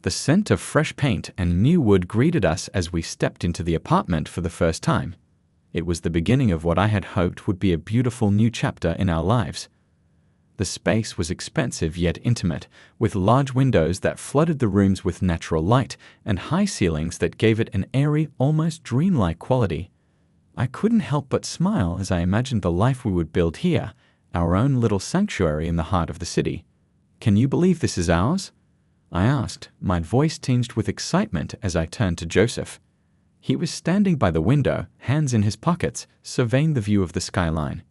The scent of fresh paint and new wood greeted us as we stepped into the apartment for the first time. It was the beginning of what I had hoped would be a beautiful new chapter in our lives. The space was expensive yet intimate, with large windows that flooded the rooms with natural light and high ceilings that gave it an airy, almost dreamlike quality. I couldn't help but smile as I imagined the life we would build here, our own little sanctuary in the heart of the city. "Can you believe this is ours?" I asked, my voice tinged with excitement as I turned to Joseph. He was standing by the window, hands in his pockets, surveying the view of the skyline.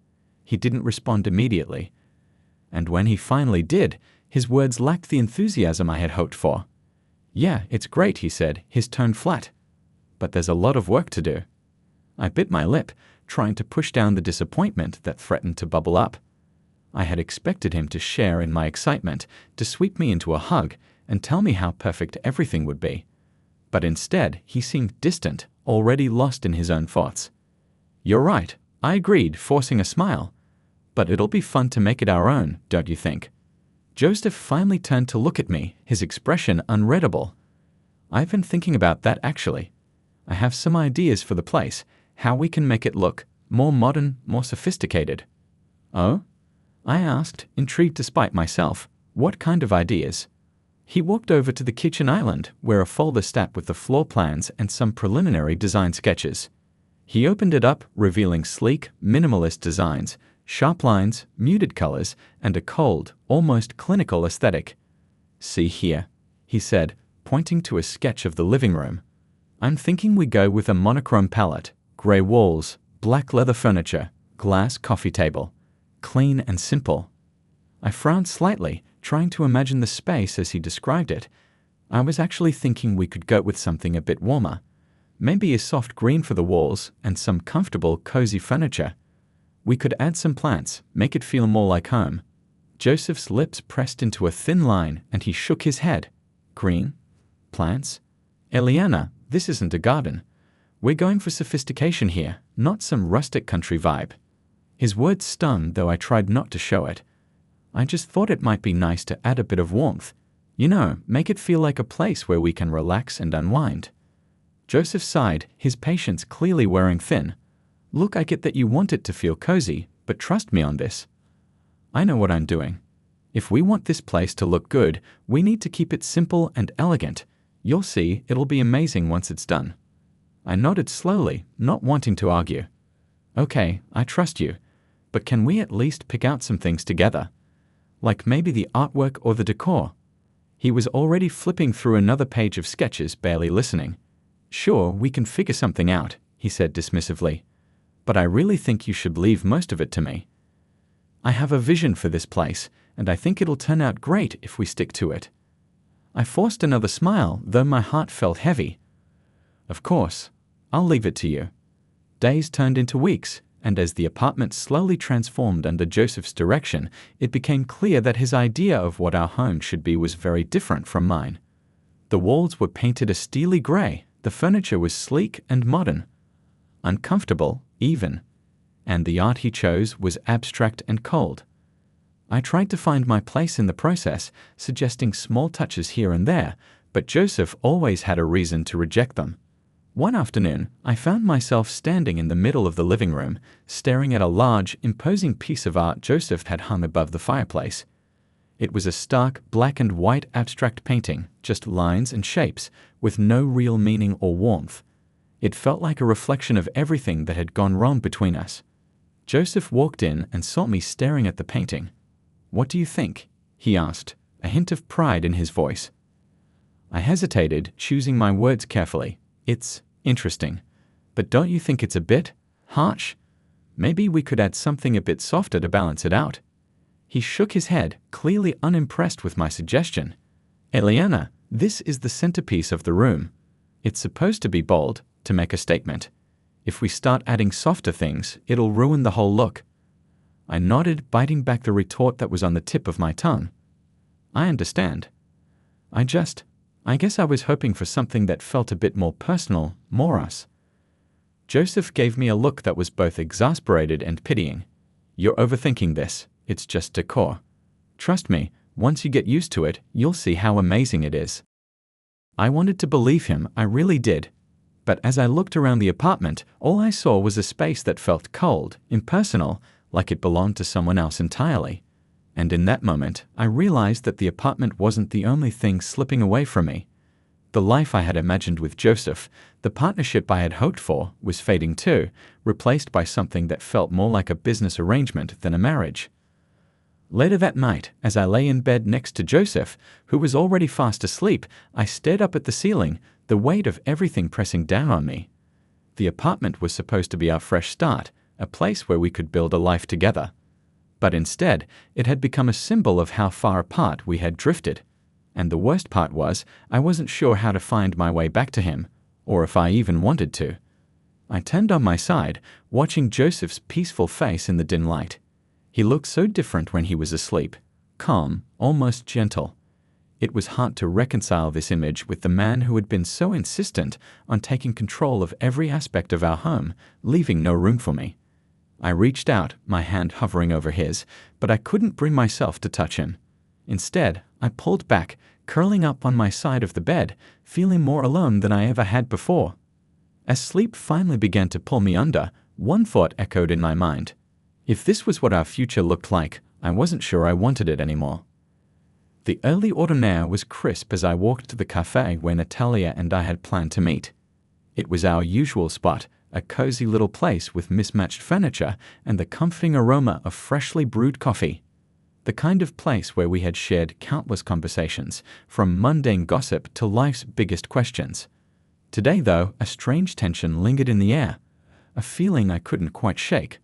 He didn't respond immediately. And when he finally did, his words lacked the enthusiasm I had hoped for. "Yeah, it's great," he said, his tone flat. "But there's a lot of work to do." I bit my lip, trying to push down the disappointment that threatened to bubble up. I had expected him to share in my excitement, to sweep me into a hug, and tell me how perfect everything would be. But instead, he seemed distant, already lost in his own thoughts. "You're right," I agreed, forcing a smile. "But it'll be fun to make it our own, don't you think?" Joseph finally turned to look at me, his expression unreadable. "I've been thinking about that actually. I have some ideas for the place, how we can make it look more modern, more sophisticated." "Oh?" I asked, intrigued despite myself. "What kind of ideas?" He walked over to the kitchen island, where a folder sat with the floor plans and some preliminary design sketches. He opened it up, revealing sleek, minimalist designs, sharp lines, muted colors, and a cold, almost clinical aesthetic. "See here," he said, pointing to a sketch of the living room. "I'm thinking we go with a monochrome palette, gray walls, black leather furniture, glass coffee table. Clean and simple." I frowned slightly, trying to imagine the space as he described it. I was actually thinking we could go with something a bit warmer. Maybe a soft green for the walls and some comfortable, cozy furniture. We could add some plants, make it feel more like home. Joseph's lips pressed into a thin line and he shook his head. "Green? Plants? Eliana, this isn't a garden. We're going for sophistication here, not some rustic country vibe." His words stung, though I tried not to show it. I just thought it might be nice to add a bit of warmth. Make it feel like a place where we can relax and unwind. Joseph sighed, his patience clearly wearing thin. "Look, I get that you want it to feel cozy, but trust me on this. I know what I'm doing. If we want this place to look good, we need to keep it simple and elegant. You'll see, it'll be amazing once it's done." I nodded slowly, not wanting to argue. "Okay, I trust you. But can we at least pick out some things together? Like maybe the artwork or the decor?" He was already flipping through another page of sketches, barely listening. "Sure, we can figure something out," he said dismissively. "But I really think you should leave most of it to me. I have a vision for this place, and I think it'll turn out great if we stick to it." I forced another smile, though my heart felt heavy. "Of course, I'll leave it to you." Days turned into weeks, and as the apartment slowly transformed under Joseph's direction, it became clear that his idea of what our home should be was very different from mine. The walls were painted a steely gray, the furniture was sleek and modern. Uncomfortable, even. And the art he chose was abstract and cold. I tried to find my place in the process, suggesting small touches here and there, but Joseph always had a reason to reject them. One afternoon, I found myself standing in the middle of the living room, staring at a large, imposing piece of art Joseph had hung above the fireplace. It was a stark, black and white abstract painting, just lines and shapes, with no real meaning or warmth. It felt like a reflection of everything that had gone wrong between us. Joseph walked in and saw me staring at the painting. "What do you think?" he asked, a hint of pride in his voice. I hesitated, choosing my words carefully. "It's interesting. But don't you think it's a bit harsh? Maybe we could add something a bit softer to balance it out." He shook his head, clearly unimpressed with my suggestion. "Eliana, this is the centerpiece of the room. It's supposed to be bold, to make a statement. If we start adding softer things, it'll ruin the whole look." I nodded, biting back the retort that was on the tip of my tongue. "I understand. I guess I was hoping for something that felt a bit more personal, more us." Joseph gave me a look that was both exasperated and pitying. "You're overthinking this. It's just decor. Trust me, once you get used to it, you'll see how amazing it is." I wanted to believe him, I really did. But as I looked around the apartment, all I saw was a space that felt cold, impersonal, like it belonged to someone else entirely. And in that moment, I realized that the apartment wasn't the only thing slipping away from me. The life I had imagined with Joseph, the partnership I had hoped for, was fading too, replaced by something that felt more like a business arrangement than a marriage. Later that night, as I lay in bed next to Joseph, who was already fast asleep, I stared up at the ceiling, the weight of everything pressing down on me. The apartment was supposed to be our fresh start, a place where we could build a life together. But instead, it had become a symbol of how far apart we had drifted. And the worst part was, I wasn't sure how to find my way back to him, or if I even wanted to. I turned on my side, watching Joseph's peaceful face in the dim light. He looked so different when he was asleep, calm, almost gentle. It was hard to reconcile this image with the man who had been so insistent on taking control of every aspect of our home, leaving no room for me. I reached out, my hand hovering over his, but I couldn't bring myself to touch him. Instead, I pulled back, curling up on my side of the bed, feeling more alone than I ever had before. As sleep finally began to pull me under, one thought echoed in my mind. If this was what our future looked like, I wasn't sure I wanted it anymore. The early autumn air was crisp as I walked to the cafe where Natalia and I had planned to meet. It was our usual spot, a cozy little place with mismatched furniture and the comforting aroma of freshly brewed coffee. The kind of place where we had shared countless conversations, from mundane gossip to life's biggest questions. Today, though, a strange tension lingered in the air, a feeling I couldn't quite shake.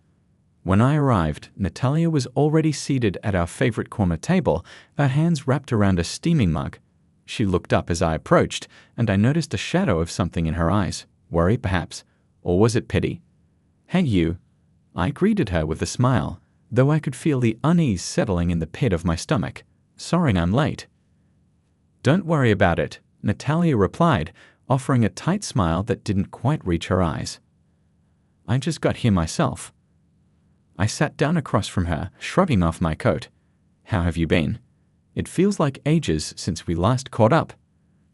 When I arrived, Natalia was already seated at our favorite corner table, her hands wrapped around a steaming mug. She looked up as I approached, and I noticed a shadow of something in her eyes. Worry, perhaps? Or was it pity? "Hey, you." I greeted her with a smile, though I could feel the unease settling in the pit of my stomach. "Sorry I'm late." "Don't worry about it," Natalia replied, offering a tight smile that didn't quite reach her eyes. "I just got here myself." I sat down across from her, shrugging off my coat. "How have you been? It feels like ages since we last caught up."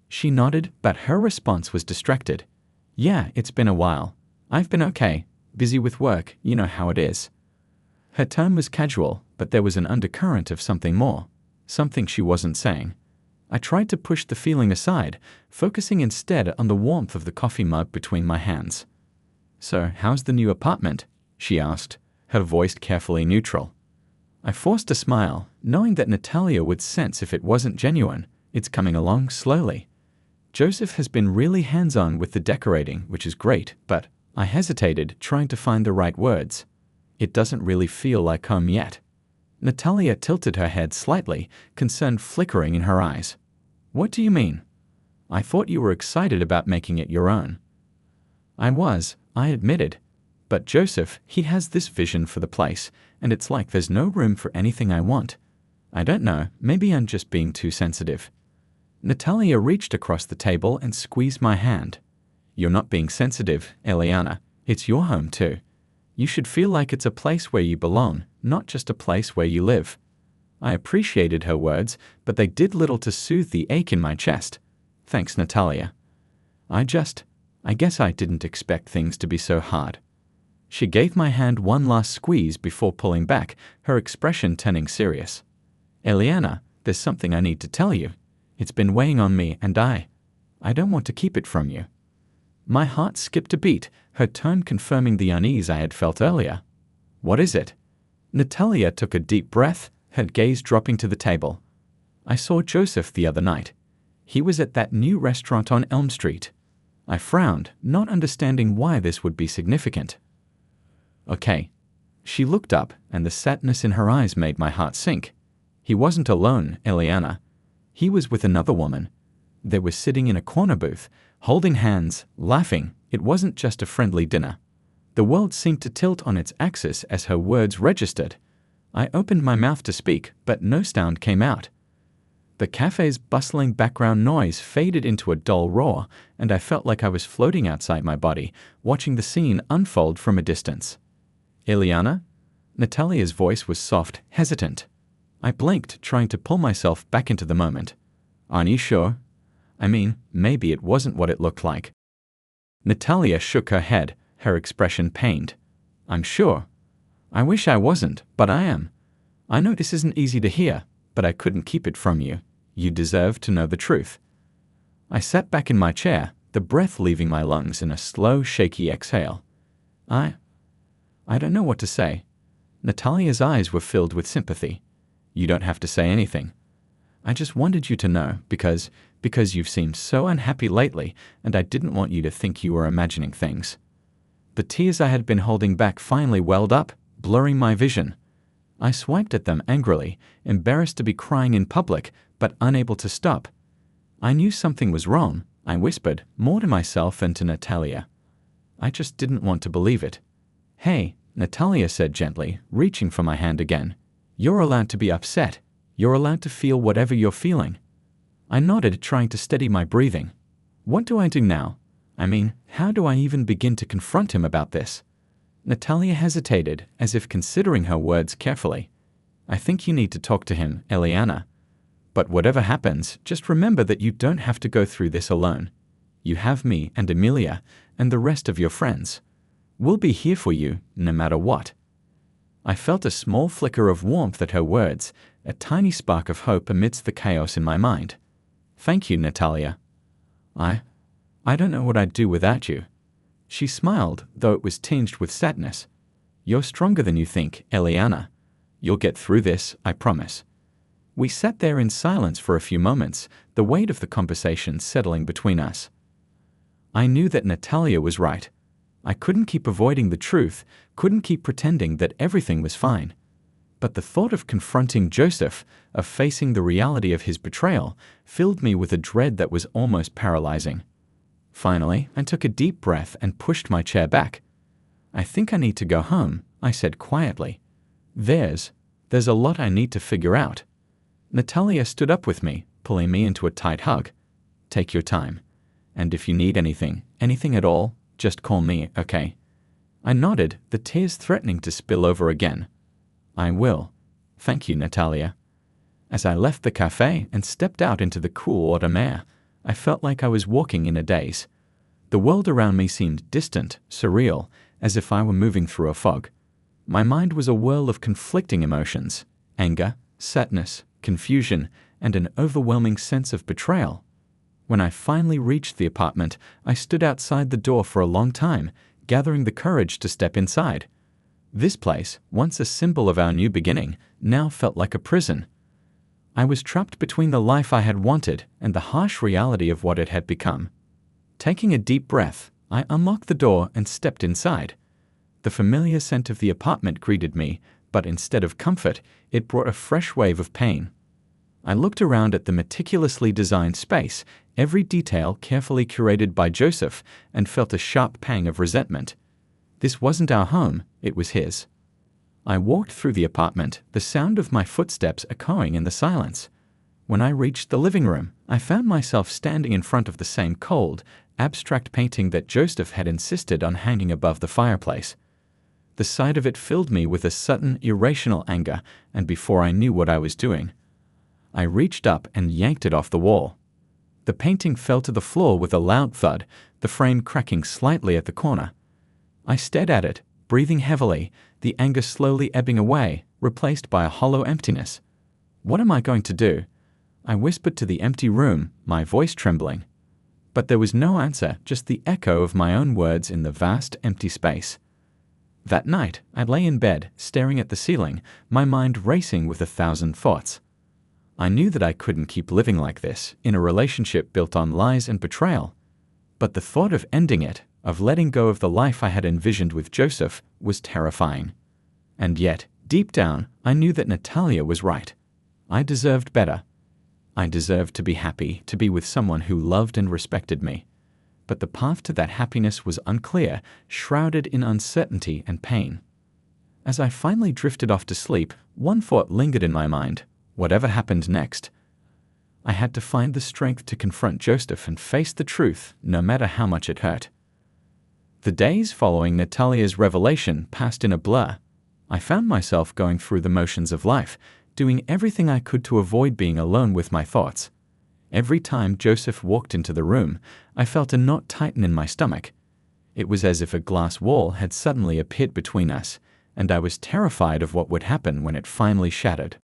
She nodded, but her response was distracted. "Yeah, it's been a while. I've been okay, busy with work, you know how it is." Her tone was casual, but there was an undercurrent of something more, something she wasn't saying. I tried to push the feeling aside, focusing instead on the warmth of the coffee mug between my hands. "So, how's the new apartment?" she asked, her voice carefully neutral. I forced a smile, knowing that Natalia would sense if it wasn't genuine. "It's coming along slowly. Joseph has been really hands-on with the decorating, which is great, but..." I hesitated, trying to find the right words. "It doesn't really feel like home yet." Natalia tilted her head slightly, concern flickering in her eyes. "What do you mean? I thought you were excited about making it your own." "I was," I admitted. "But Joseph, he has this vision for the place, and it's like there's no room for anything I want. I don't know, maybe I'm just being too sensitive." Natalia reached across the table and squeezed my hand. "You're not being sensitive, Eliana. It's your home too. You should feel like it's a place where you belong, not just a place where you live." I appreciated her words, but they did little to soothe the ache in my chest. "Thanks, Natalia. I guess I didn't expect things to be so hard." She gave my hand one last squeeze before pulling back, her expression turning serious. "Eliana, there's something I need to tell you. It's been weighing on me, and I don't want to keep it from you." My heart skipped a beat, her tone confirming the unease I had felt earlier. "What is it?" Natalia took a deep breath, her gaze dropping to the table. "I saw Joseph the other night. He was at that new restaurant on Elm Street." I frowned, not understanding why this would be significant. "Okay." She looked up, and the sadness in her eyes made my heart sink. "He wasn't alone, Eliana. He was with another woman. They were sitting in a corner booth, holding hands, laughing. It wasn't just a friendly dinner." The world seemed to tilt on its axis as her words registered. I opened my mouth to speak, but no sound came out. The cafe's bustling background noise faded into a dull roar, and I felt like I was floating outside my body, watching the scene unfold from a distance. "Eliana?" Natalia's voice was soft, hesitant. I blinked, trying to pull myself back into the moment. "Aren't you sure?" I mean, maybe it wasn't what it looked like. Natalia shook her head, her expression pained. I'm sure. I wish I wasn't, but I am. I know this isn't easy to hear, but I couldn't keep it from you. You deserve to know the truth. I sat back in my chair, the breath leaving my lungs in a slow, shaky exhale. I don't know what to say. Natalia's eyes were filled with sympathy. You don't have to say anything. I just wanted you to know because you've seemed so unhappy lately, and I didn't want you to think you were imagining things. The tears I had been holding back finally welled up, blurring my vision. I swiped at them angrily, embarrassed to be crying in public, but unable to stop. I knew something was wrong, I whispered, more to myself than to Natalia. I just didn't want to believe it. Hey, Natalia said gently, reaching for my hand again. You're allowed to be upset. You're allowed to feel whatever you're feeling. I nodded, trying to steady my breathing. What do I do now? I mean, how do I even begin to confront him about this? Natalia hesitated, as if considering her words carefully. I think you need to talk to him, Eliana. But whatever happens, just remember that you don't have to go through this alone. You have me and Emilia and the rest of your friends. We'll be here for you, no matter what. I felt a small flicker of warmth at her words, a tiny spark of hope amidst the chaos in my mind. Thank you, Natalia. I don't know what I'd do without you. She smiled, though it was tinged with sadness. You're stronger than you think, Eliana. You'll get through this, I promise. We sat there in silence for a few moments, the weight of the conversation settling between us. I knew that Natalia was right. I couldn't keep avoiding the truth, couldn't keep pretending that everything was fine. But the thought of confronting Joseph, of facing the reality of his betrayal, filled me with a dread that was almost paralyzing. Finally, I took a deep breath and pushed my chair back. I think I need to go home, I said quietly. There's a lot I need to figure out. Natalia stood up with me, pulling me into a tight hug. Take your time. And if you need anything at all, just call me, okay? I nodded, the tears threatening to spill over again. I will. Thank you, Natalia. As I left the cafe and stepped out into the cool autumn air, I felt like I was walking in a daze. The world around me seemed distant, surreal, as if I were moving through a fog. My mind was a whirl of conflicting emotions: anger, sadness, confusion, and an overwhelming sense of betrayal. When I finally reached the apartment, I stood outside the door for a long time, gathering the courage to step inside. This place, once a symbol of our new beginning, now felt like a prison. I was trapped between the life I had wanted and the harsh reality of what it had become. Taking a deep breath, I unlocked the door and stepped inside. The familiar scent of the apartment greeted me, but instead of comfort, it brought a fresh wave of pain. I looked around at the meticulously designed space, every detail carefully curated by Joseph, and felt a sharp pang of resentment. This wasn't our home, it was his. I walked through the apartment, the sound of my footsteps echoing in the silence. When I reached the living room, I found myself standing in front of the same cold, abstract painting that Joseph had insisted on hanging above the fireplace. The sight of it filled me with a sudden, irrational anger, and before I knew what I was doing, I reached up and yanked it off the wall. The painting fell to the floor with a loud thud, the frame cracking slightly at the corner. I stared at it, breathing heavily, the anger slowly ebbing away, replaced by a hollow emptiness. What am I going to do? I whispered to the empty room, my voice trembling. But there was no answer, just the echo of my own words in the vast, empty space. That night, I lay in bed, staring at the ceiling, my mind racing with 1,000 thoughts. I knew that I couldn't keep living like this, in a relationship built on lies and betrayal. But the thought of ending it, of letting go of the life I had envisioned with Joseph, was terrifying. And yet, deep down, I knew that Natalia was right. I deserved better. I deserved to be happy, to be with someone who loved and respected me. But the path to that happiness was unclear, shrouded in uncertainty and pain. As I finally drifted off to sleep, one thought lingered in my mind: whatever happened next, I had to find the strength to confront Joseph and face the truth, no matter how much it hurt. The days following Natalia's revelation passed in a blur. I found myself going through the motions of life, doing everything I could to avoid being alone with my thoughts. Every time Joseph walked into the room, I felt a knot tighten in my stomach. It was as if a glass wall had suddenly appeared between us, and I was terrified of what would happen when it finally shattered.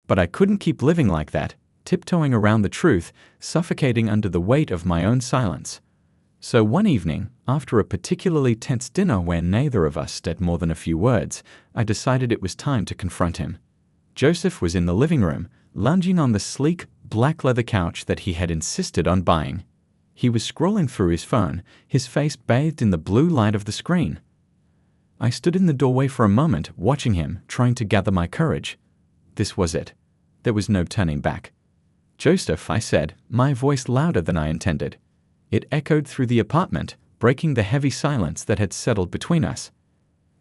But I couldn't keep living like that, tiptoeing around the truth, suffocating under the weight of my own silence. So one evening, after a particularly tense dinner where neither of us said more than a few words, I decided it was time to confront him. Joseph was in the living room, lounging on the sleek, black leather couch that he had insisted on buying. He was scrolling through his phone, his face bathed in the blue light of the screen. I stood in the doorway for a moment, watching him, trying to gather my courage. This was it. There was no turning back. "Joseph," I said, my voice louder than I intended. It echoed through the apartment, breaking the heavy silence that had settled between us.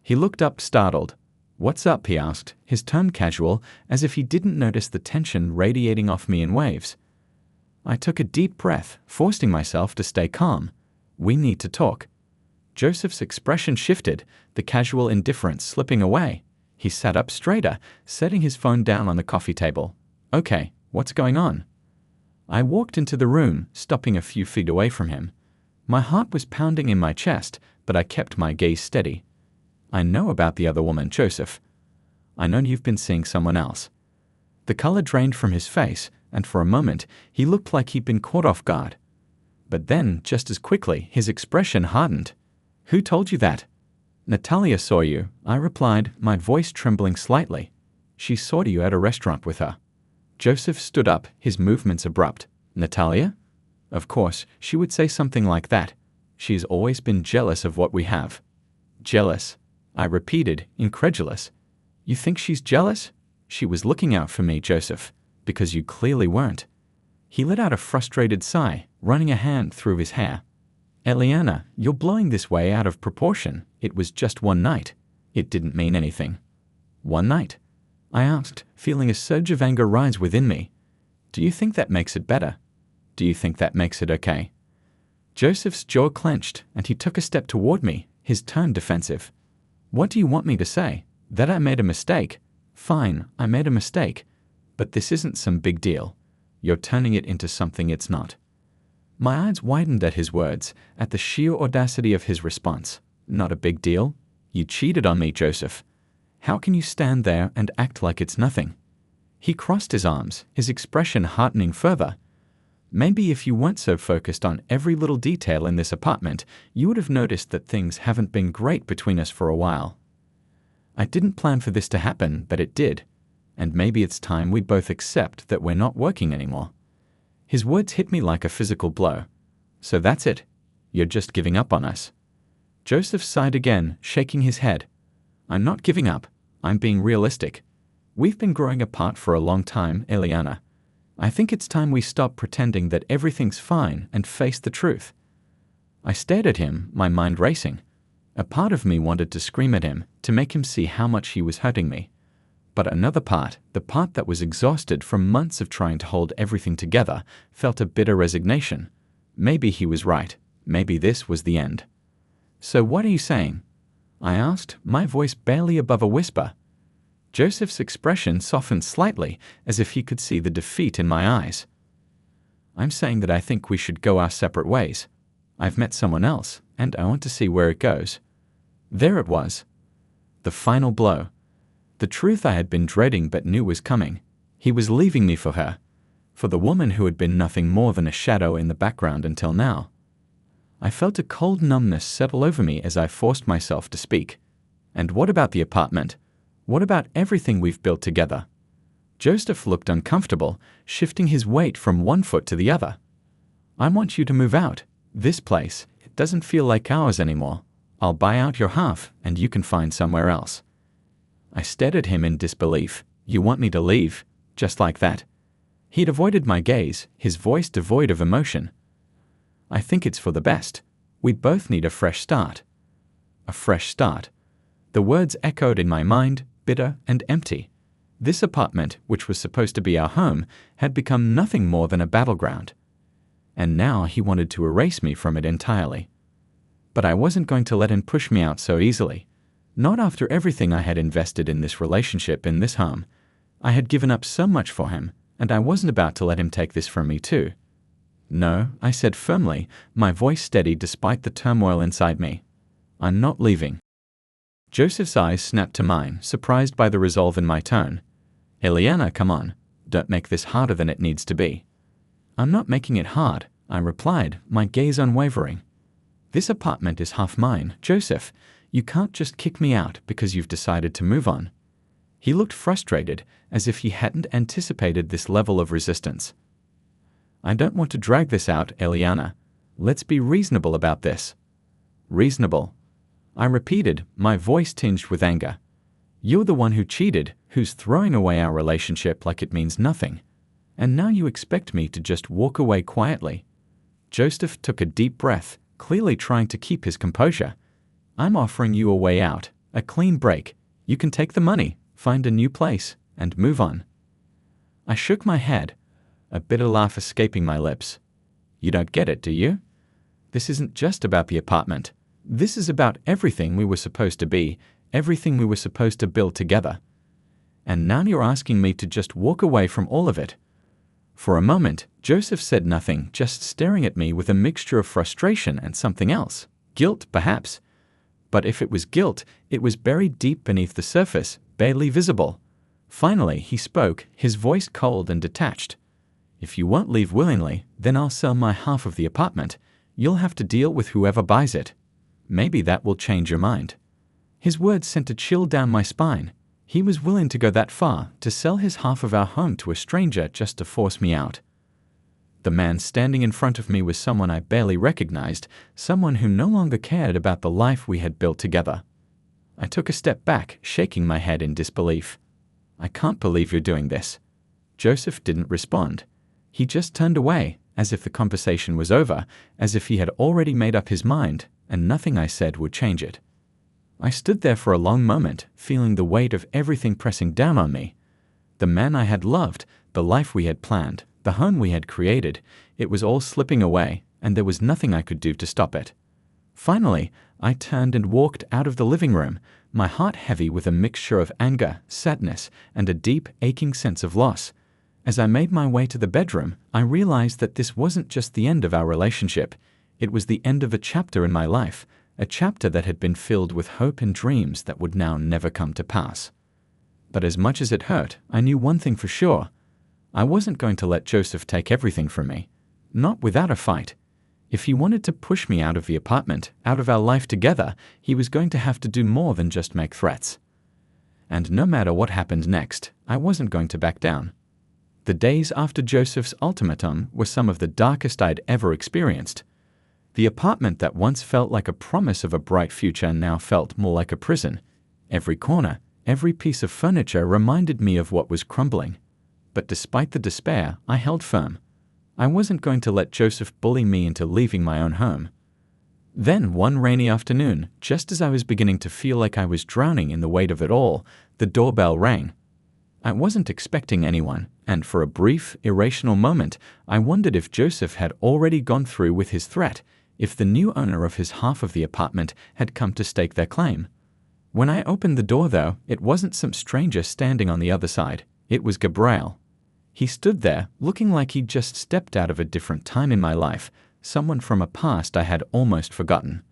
He looked up, startled. "What's up?" he asked, his tone casual, as if he didn't notice the tension radiating off me in waves. I took a deep breath, forcing myself to stay calm. "We need to talk." Joseph's expression shifted, the casual indifference slipping away. He sat up straighter, setting his phone down on the coffee table. "Okay, what's going on?" I walked into the room, stopping a few feet away from him. My heart was pounding in my chest, but I kept my gaze steady. "I know about the other woman, Joseph. I know you've been seeing someone else." The color drained from his face, and for a moment, he looked like he'd been caught off guard. But then, just as quickly, his expression hardened. "Who told you that?" "Natalia saw you," I replied, my voice trembling slightly. "She saw you at a restaurant with her." Joseph stood up, his movements abrupt. "Natalia? Of course, she would say something like that. She's always been jealous of what we have." "Jealous?" I repeated, incredulous. "You think she's jealous?" "She was looking out for me, Joseph, because you clearly weren't." He let out a frustrated sigh, running a hand through his hair. "Eliana, you're blowing this way out of proportion. It was just one night. It didn't mean anything." "One night?" I asked, feeling a surge of anger rise within me. "Do you think that makes it better? Do you think that makes it okay?" Joseph's jaw clenched, and he took a step toward me, his tone defensive. "What do you want me to say? That I made a mistake? Fine, I made a mistake. But this isn't some big deal. You're turning it into something it's not." My eyes widened at his words, at the sheer audacity of his response. "Not a big deal? You cheated on me, Joseph. How can you stand there and act like it's nothing?" He crossed his arms, his expression hardening further. "Maybe if you weren't so focused on every little detail in this apartment, you would have noticed that things haven't been great between us for a while. I didn't plan for this to happen, but it did. And maybe it's time we both accept that we're not working anymore." His words hit me like a physical blow. "So that's it? You're just giving up on us?" Joseph sighed again, shaking his head. "I'm not giving up. I'm being realistic. We've been growing apart for a long time, Eliana. I think it's time we stop pretending that everything's fine and face the truth." I stared at him, my mind racing. A part of me wanted to scream at him, to make him see how much he was hurting me. But another part, the part that was exhausted from months of trying to hold everything together, felt a bitter resignation. Maybe he was right. Maybe this was the end. "So what are you saying?" I asked, my voice barely above a whisper. Joseph's expression softened slightly, as if he could see the defeat in my eyes. "I'm saying that I think we should go our separate ways. I've met someone else, and I want to see where it goes." There it was. The final blow. The truth I had been dreading but knew was coming. He was leaving me for her. For the woman who had been nothing more than a shadow in the background until now. I felt a cold numbness settle over me as I forced myself to speak. "And what about the apartment? What about everything we've built together?" Joseph looked uncomfortable, shifting his weight from one foot to the other. "I want you to move out. This place, it doesn't feel like ours anymore. I'll buy out your half, and you can find somewhere else." I stared at him in disbelief. "You want me to leave? Just like that?" He'd avoided my gaze, his voice devoid of emotion. "I think it's for the best. We both need a fresh start." A fresh start. The words echoed in my mind, bitter and empty. This apartment, which was supposed to be our home, had become nothing more than a battleground. And now he wanted to erase me from it entirely. But I wasn't going to let him push me out so easily. Not after everything I had invested in this relationship in this home. I had given up so much for him, and I wasn't about to let him take this from me too. "No," I said firmly, my voice steady despite the turmoil inside me. "I'm not leaving." Joseph's eyes snapped to mine, surprised by the resolve in my tone. "Eliana, come on. Don't make this harder than it needs to be." "I'm not making it hard," I replied, my gaze unwavering. "This apartment is half mine, Joseph. You can't just kick me out because you've decided to move on." He looked frustrated, as if he hadn't anticipated this level of resistance. "I don't want to drag this out, Eliana. Let's be reasonable about this." "Reasonable?" I repeated, my voice tinged with anger. "You're the one who cheated, who's throwing away our relationship like it means nothing. And now you expect me to just walk away quietly." Joseph took a deep breath, clearly trying to keep his composure. "I'm offering you a way out, a clean break. You can take the money, find a new place, and move on." I shook my head, a bitter laugh escaping my lips. "You don't get it, do you? This isn't just about the apartment. This is about everything we were supposed to be, everything we were supposed to build together. And now you're asking me to just walk away from all of it." For a moment, Joseph said nothing, just staring at me with a mixture of frustration and something else. Guilt, perhaps. But if it was guilt, it was buried deep beneath the surface, barely visible. Finally, he spoke, his voice cold and detached. "If you won't leave willingly, then I'll sell my half of the apartment. You'll have to deal with whoever buys it. Maybe that will change your mind." His words sent a chill down my spine. He was willing to go that far, to sell his half of our home to a stranger just to force me out. The man standing in front of me was someone I barely recognized, someone who no longer cared about the life we had built together. I took a step back, shaking my head in disbelief. "I can't believe you're doing this." Joseph didn't respond. He just turned away, as if the conversation was over, as if he had already made up his mind, and nothing I said would change it. I stood there for a long moment, feeling the weight of everything pressing down on me. The man I had loved, the life we had planned, the home we had created, it was all slipping away, and there was nothing I could do to stop it. Finally, I turned and walked out of the living room, my heart heavy with a mixture of anger, sadness, and a deep, aching sense of loss. As I made my way to the bedroom, I realized that this wasn't just the end of our relationship. It was the end of a chapter in my life, a chapter that had been filled with hope and dreams that would now never come to pass. But as much as it hurt, I knew one thing for sure. I wasn't going to let Joseph take everything from me. Not without a fight. If he wanted to push me out of the apartment, out of our life together, he was going to have to do more than just make threats. And no matter what happened next, I wasn't going to back down. The days after Joseph's ultimatum were some of the darkest I'd ever experienced. The apartment that once felt like a promise of a bright future now felt more like a prison. Every corner, every piece of furniture reminded me of what was crumbling. But despite the despair, I held firm. I wasn't going to let Joseph bully me into leaving my own home. Then, one rainy afternoon, just as I was beginning to feel like I was drowning in the weight of it all, the doorbell rang. I wasn't expecting anyone, and for a brief, irrational moment, I wondered if Joseph had already gone through with his threat, if the new owner of his half of the apartment had come to stake their claim. When I opened the door, though, it wasn't some stranger standing on the other side. It was Gabriel. He stood there, looking like he'd just stepped out of a different time in my life, someone from a past I had almost forgotten.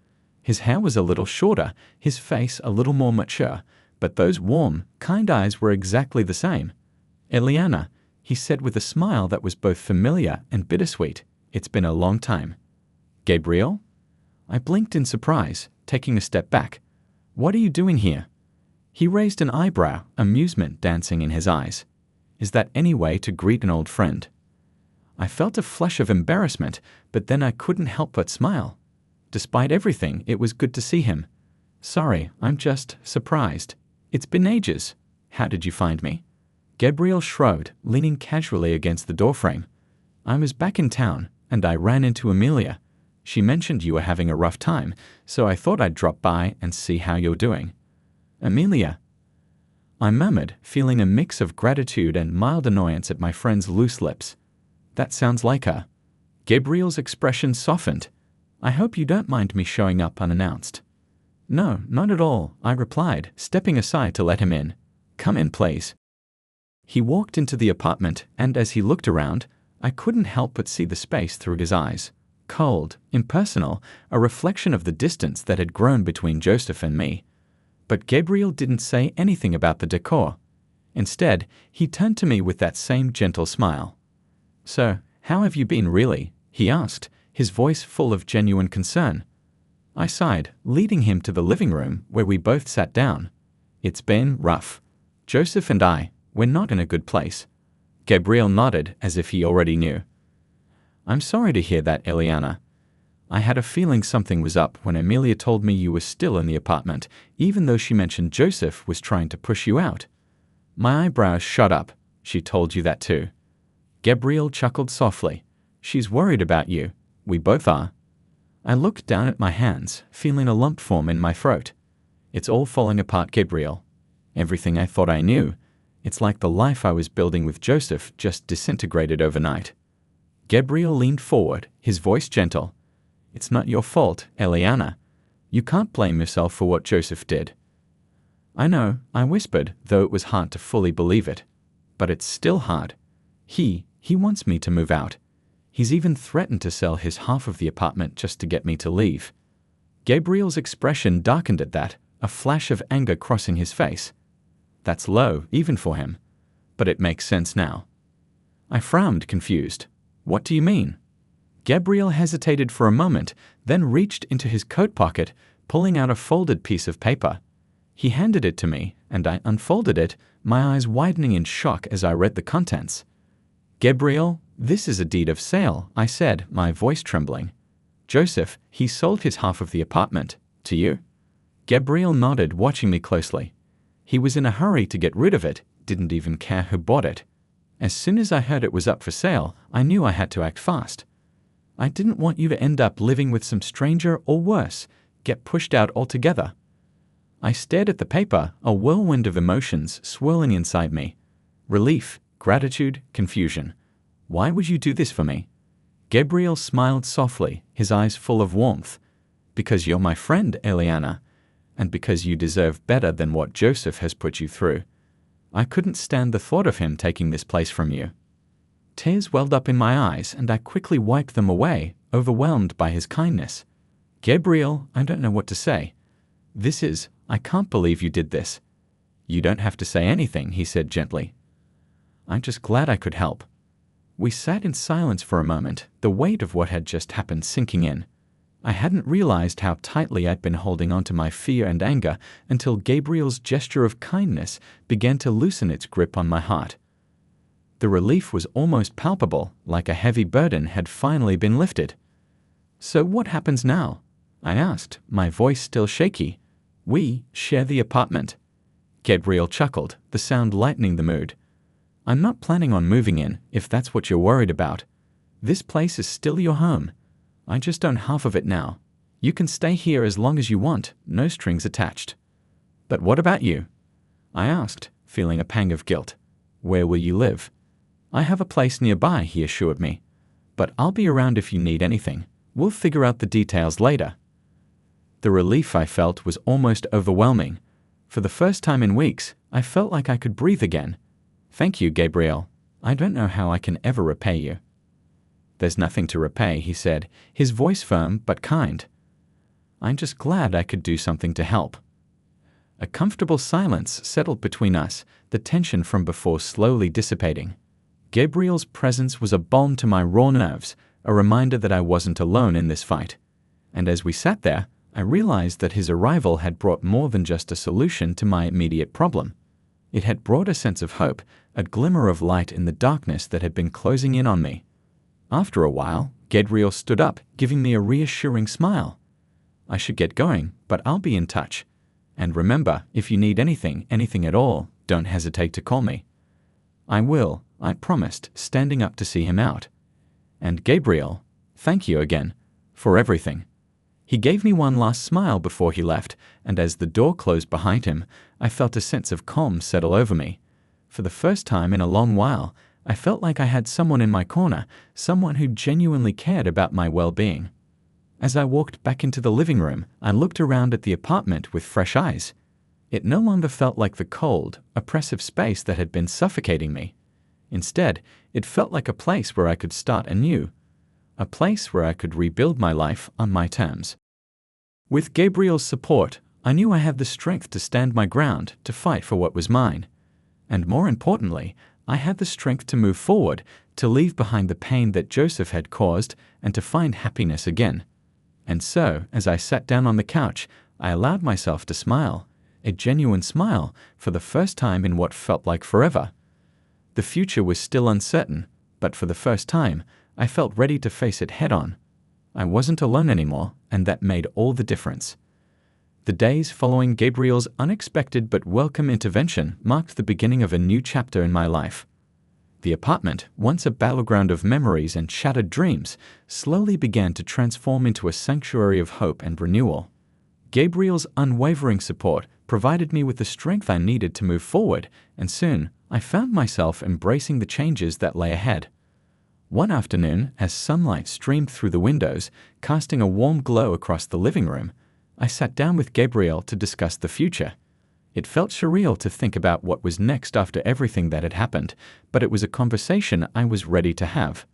His hair was a little shorter, his face a little more mature, but those warm, kind eyes were exactly the same. "Eliana," he said with a smile that was both familiar and bittersweet. "It's been a long time." "Gabriel?" I blinked in surprise, taking a step back. "What are you doing here?" He raised an eyebrow, amusement dancing in his eyes. "Is that any way to greet an old friend?" I felt a flush of embarrassment, but then I couldn't help but smile. Despite everything, it was good to see him. "Sorry, I'm just surprised. It's been ages. How did you find me?" Gabriel shrugged, leaning casually against the doorframe. "I was back in town, and I ran into Amelia. She mentioned you were having a rough time, so I thought I'd drop by and see how you're doing." "Amelia?" I murmured, feeling a mix of gratitude and mild annoyance at my friend's loose lips. "That sounds like her." Gabriel's expression softened. "I hope you don't mind me showing up unannounced." "No, not at all," I replied, stepping aside to let him in. "Come in, please." He walked into the apartment, and as he looked around, I couldn't help but see the space through his eyes. Cold, impersonal, a reflection of the distance that had grown between Joseph and me. But Gabriel didn't say anything about the decor. Instead, he turned to me with that same gentle smile. "So, how have you been really?" he asked, his voice full of genuine concern. I sighed, leading him to the living room where we both sat down. "It's been rough. Joseph and we're not in a good place." Gabriel nodded as if he already knew. "I'm sorry to hear that, Eliana. I had a feeling something was up when Amelia told me you were still in the apartment, even though she mentioned Joseph was trying to push you out." My eyebrows shot up. "She told you that too?" Gabriel chuckled softly. "She's worried about you. We both are." I looked down at my hands, feeling a lump form in my throat. "It's all falling apart, Gabriel. Everything I thought I knew. It's like the life I was building with Joseph just disintegrated overnight." Gabriel leaned forward, his voice gentle. "It's not your fault, Eliana. You can't blame yourself for what Joseph did." "I know," I whispered, though it was hard to fully believe it. "But it's still hard. He wants me to move out. He's even threatened to sell his half of the apartment just to get me to leave." Gabriel's expression darkened at that, a flash of anger crossing his face. "That's low, even for him. But it makes sense now." I frowned, confused. "What do you mean?" Gabriel hesitated for a moment, then reached into his coat pocket, pulling out a folded piece of paper. He handed it to me, and I unfolded it, my eyes widening in shock as I read the contents. "Gabriel, this is a deed of sale," I said, my voice trembling. "Joseph, he sold his half of the apartment. To you?" Gabriel nodded, watching me closely. He was in a hurry to get rid of it, didn't even care who bought it. As soon as I heard it was up for sale, I knew I had to act fast. "I didn't want you to end up living with some stranger or worse, get pushed out altogether." I stared at the paper, a whirlwind of emotions swirling inside me. Relief, gratitude, confusion. "Why would you do this for me?" Gabriel smiled softly, his eyes full of warmth. "Because you're my friend, Eliana, and because you deserve better than what Joseph has put you through. I couldn't stand the thought of him taking this place from you." Tears welled up in my eyes, and I quickly wiped them away, overwhelmed by his kindness. "Gabriel, I don't know what to say. I can't believe you did this." "You don't have to say anything," he said gently. "I'm just glad I could help." We sat in silence for a moment, the weight of what had just happened sinking in. I hadn't realized how tightly I'd been holding on to my fear and anger until Gabriel's gesture of kindness began to loosen its grip on my heart. The relief was almost palpable, like a heavy burden had finally been lifted. "So what happens now?" I asked, my voice still shaky. "We share the apartment." Gabriel chuckled, the sound lightening the mood. "I'm not planning on moving in, if that's what you're worried about. This place is still your home. I just own half of it now. You can stay here as long as you want, no strings attached." "But what about you?" I asked, feeling a pang of guilt. "Where will you live?" "I have a place nearby," he assured me. "But I'll be around if you need anything. We'll figure out the details later." The relief I felt was almost overwhelming. For the first time in weeks, I felt like I could breathe again. "Thank you, Gabriel. I don't know how I can ever repay you." "There's nothing to repay," he said, his voice firm but kind. "I'm just glad I could do something to help." A comfortable silence settled between us, the tension from before slowly dissipating. Gabriel's presence was a balm to my raw nerves, a reminder that I wasn't alone in this fight. And as we sat there, I realized that his arrival had brought more than just a solution to my immediate problem. It had brought a sense of hope, a glimmer of light in the darkness that had been closing in on me. After a while, Gabriel stood up, giving me a reassuring smile. "I should get going, but I'll be in touch. And remember, if you need anything at all, don't hesitate to call me." "I will," I promised, standing up to see him out. "And Gabriel, thank you again, for everything." He gave me one last smile before he left, and as the door closed behind him, I felt a sense of calm settle over me. For the first time in a long while, I felt like I had someone in my corner, someone who genuinely cared about my well-being. As I walked back into the living room, I looked around at the apartment with fresh eyes. It no longer felt like the cold, oppressive space that had been suffocating me. Instead, it felt like a place where I could start anew, a place where I could rebuild my life on my terms. With Gabriel's support, I knew I had the strength to stand my ground, to fight for what was mine. And more importantly, I had the strength to move forward, to leave behind the pain that Joseph had caused, and to find happiness again. And so, as I sat down on the couch, I allowed myself to smile, a genuine smile, for the first time in what felt like forever. The future was still uncertain, but for the first time, I felt ready to face it head-on. I wasn't alone anymore, and that made all the difference. The days following Gabriel's unexpected but welcome intervention marked the beginning of a new chapter in my life. The apartment, once a battleground of memories and shattered dreams, slowly began to transform into a sanctuary of hope and renewal. Gabriel's unwavering support provided me with the strength I needed to move forward, and soon I found myself embracing the changes that lay ahead. One afternoon, as sunlight streamed through the windows, casting a warm glow across the living room, I sat down with Gabriel to discuss the future. It felt surreal to think about what was next after everything that had happened, but it was a conversation I was ready to have.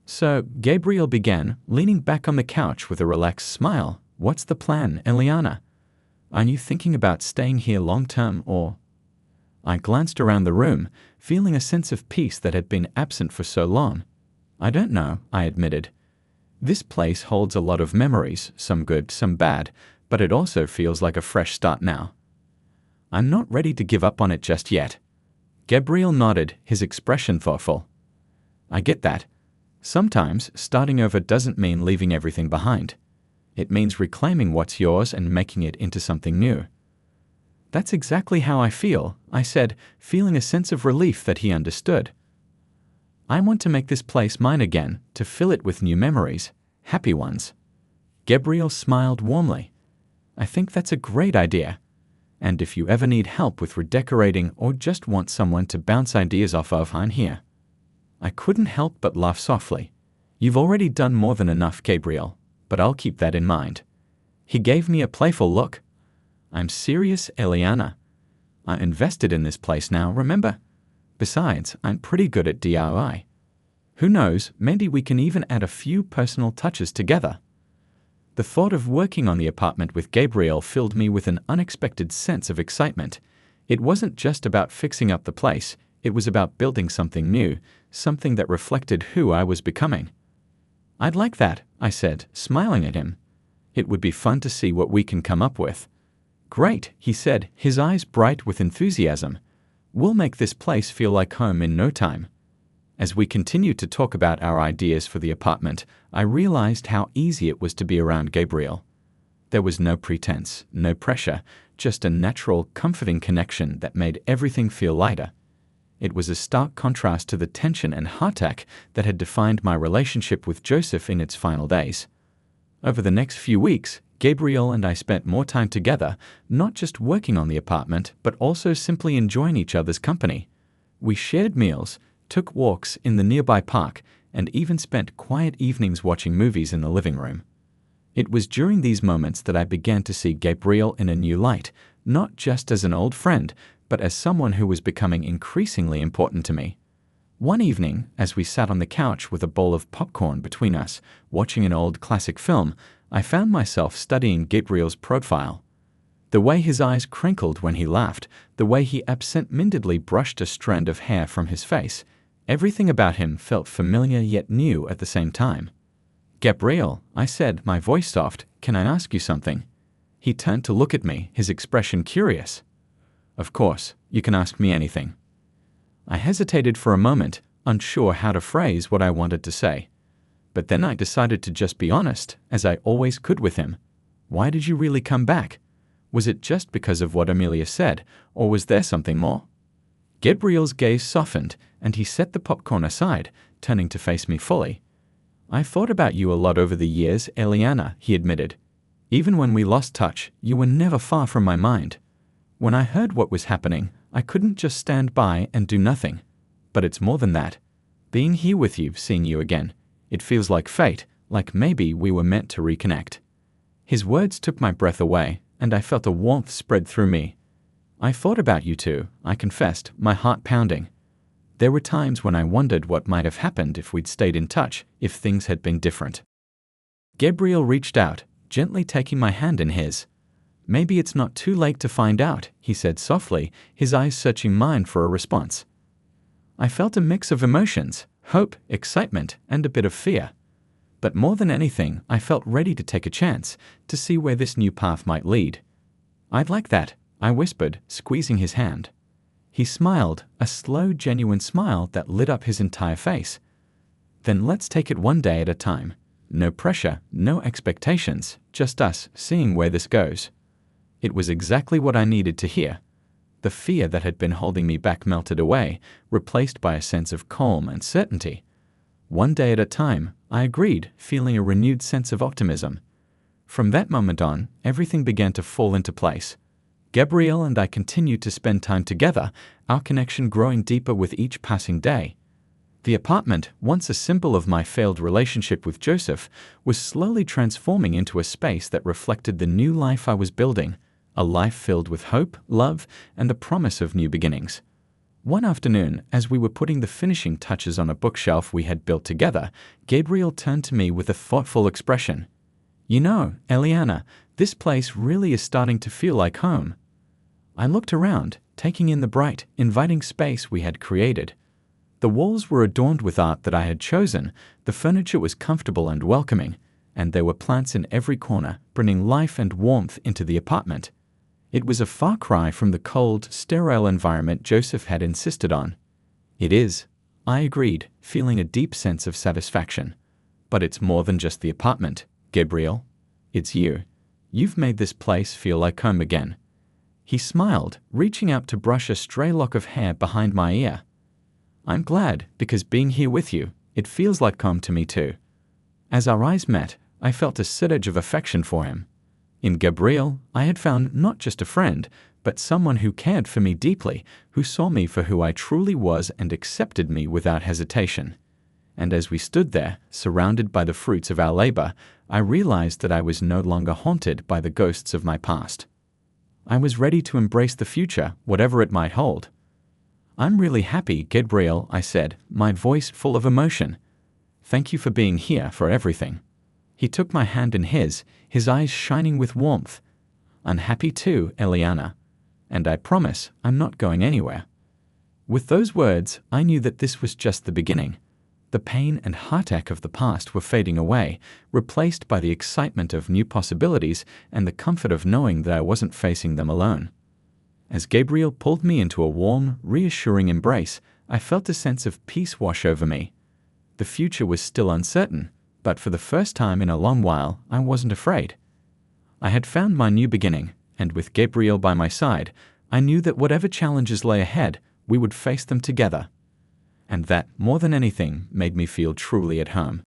So, Gabriel began, leaning back on the couch with a relaxed smile. "What's the plan, Eliana? Are you thinking about staying here long-term or—" I glanced around the room, feeling a sense of peace that had been absent for so long. "I don't know," I admitted. "This place holds a lot of memories, some good, some bad, but it also feels like a fresh start now. I'm not ready to give up on it just yet." Gabriel nodded, his expression thoughtful. "I get that. Sometimes starting over doesn't mean leaving everything behind. It means reclaiming what's yours and making it into something new." "That's exactly how I feel," I said, feeling a sense of relief that he understood. "I want to make this place mine again, to fill it with new memories, happy ones." Gabriel smiled warmly. "I think that's a great idea. And if you ever need help with redecorating or just want someone to bounce ideas off of, I'm here." I couldn't help but laugh softly. "You've already done more than enough, Gabriel, but I'll keep that in mind." He gave me a playful look. "I'm serious, Eliana. I invested in this place now, remember? Besides, I'm pretty good at DIY. Who knows, maybe we can even add a few personal touches together." The thought of working on the apartment with Gabriel filled me with an unexpected sense of excitement. It wasn't just about fixing up the place, it was about building something new, something that reflected who I was becoming. "I'd like that," I said, smiling at him. "It would be fun to see what we can come up with." "Great," he said, his eyes bright with enthusiasm. "We'll make this place feel like home in no time." As we continued to talk about our ideas for the apartment, I realized how easy it was to be around Gabriel. There was no pretense, no pressure, just a natural, comforting connection that made everything feel lighter. It was a stark contrast to the tension and heartache that had defined my relationship with Joseph in its final days. Over the next few weeks, Gabriel and I spent more time together, not just working on the apartment, but also simply enjoying each other's company. We shared meals, took walks in the nearby park, and even spent quiet evenings watching movies in the living room. It was during these moments that I began to see Gabriel in a new light, not just as an old friend, but as someone who was becoming increasingly important to me. One evening, as we sat on the couch with a bowl of popcorn between us, watching an old classic film, I found myself studying Gabriel's profile. The way his eyes crinkled when he laughed, the way he absent-mindedly brushed a strand of hair from his face, everything about him felt familiar yet new at the same time. "Gabriel," I said, my voice soft, "can I ask you something?" He turned to look at me, his expression curious. "Of course, you can ask me anything." I hesitated for a moment, unsure how to phrase what I wanted to say. But then I decided to just be honest, as I always could with him. "Why did you really come back? Was it just because of what Amelia said, or was there something more?" Gabriel's gaze softened, and he set the popcorn aside, turning to face me fully. "I thought about you a lot over the years, Eliana," he admitted. "Even when we lost touch, you were never far from my mind. When I heard what was happening, I couldn't just stand by and do nothing. But it's more than that. Being here with you, seeing you again, it feels like fate, like maybe we were meant to reconnect." His words took my breath away, and I felt a warmth spread through me. I thought about you too, I confessed, my heart pounding. There were times when I wondered what might have happened if we'd stayed in touch, if things had been different. Gabriel reached out, gently taking my hand in his. Maybe it's not too late to find out, he said softly, his eyes searching mine for a response. I felt a mix of emotions, hope, excitement, and a bit of fear. But more than anything, I felt ready to take a chance, to see where this new path might lead. I'd like that, I whispered, squeezing his hand. He smiled, a slow, genuine smile that lit up his entire face. Then let's take it one day at a time. No pressure, no expectations, just us seeing where this goes. It was exactly what I needed to hear. The fear that had been holding me back melted away, replaced by a sense of calm and certainty. One day at a time, I agreed, feeling a renewed sense of optimism. From that moment on, everything began to fall into place. Gabriel and I continued to spend time together, our connection growing deeper with each passing day. The apartment, once a symbol of my failed relationship with Joseph, was slowly transforming into a space that reflected the new life I was building, a life filled with hope, love, and the promise of new beginnings. One afternoon, as we were putting the finishing touches on a bookshelf we had built together, Gabriel turned to me with a thoughtful expression. You know, Eliana, this place really is starting to feel like home. I looked around, taking in the bright, inviting space we had created. The walls were adorned with art that I had chosen, the furniture was comfortable and welcoming, and there were plants in every corner, bringing life and warmth into the apartment. It was a far cry from the cold, sterile environment Joseph had insisted on. It is, I agreed, feeling a deep sense of satisfaction. But it's more than just the apartment, Gabriel. It's you. You've made this place feel like home again. He smiled, reaching out to brush a stray lock of hair behind my ear. I'm glad, because being here with you, it feels like home to me too. As our eyes met, I felt a surge of affection for him. In Gabriel, I had found not just a friend, but someone who cared for me deeply, who saw me for who I truly was and accepted me without hesitation. And as we stood there, surrounded by the fruits of our labor, I realized that I was no longer haunted by the ghosts of my past. I was ready to embrace the future, whatever it might hold. I'm really happy, Gabriel, I said, my voice full of emotion. Thank you for being here for everything. He took my hand in his eyes shining with warmth. I'm happy too, Eliana. And I promise I'm not going anywhere. With those words, I knew that this was just the beginning. The pain and heartache of the past were fading away, replaced by the excitement of new possibilities and the comfort of knowing that I wasn't facing them alone. As Gabriel pulled me into a warm, reassuring embrace, I felt a sense of peace wash over me. The future was still uncertain, but for the first time in a long while, I wasn't afraid. I had found my new beginning, and with Gabriel by my side, I knew that whatever challenges lay ahead, we would face them together. And that, more than anything, made me feel truly at home.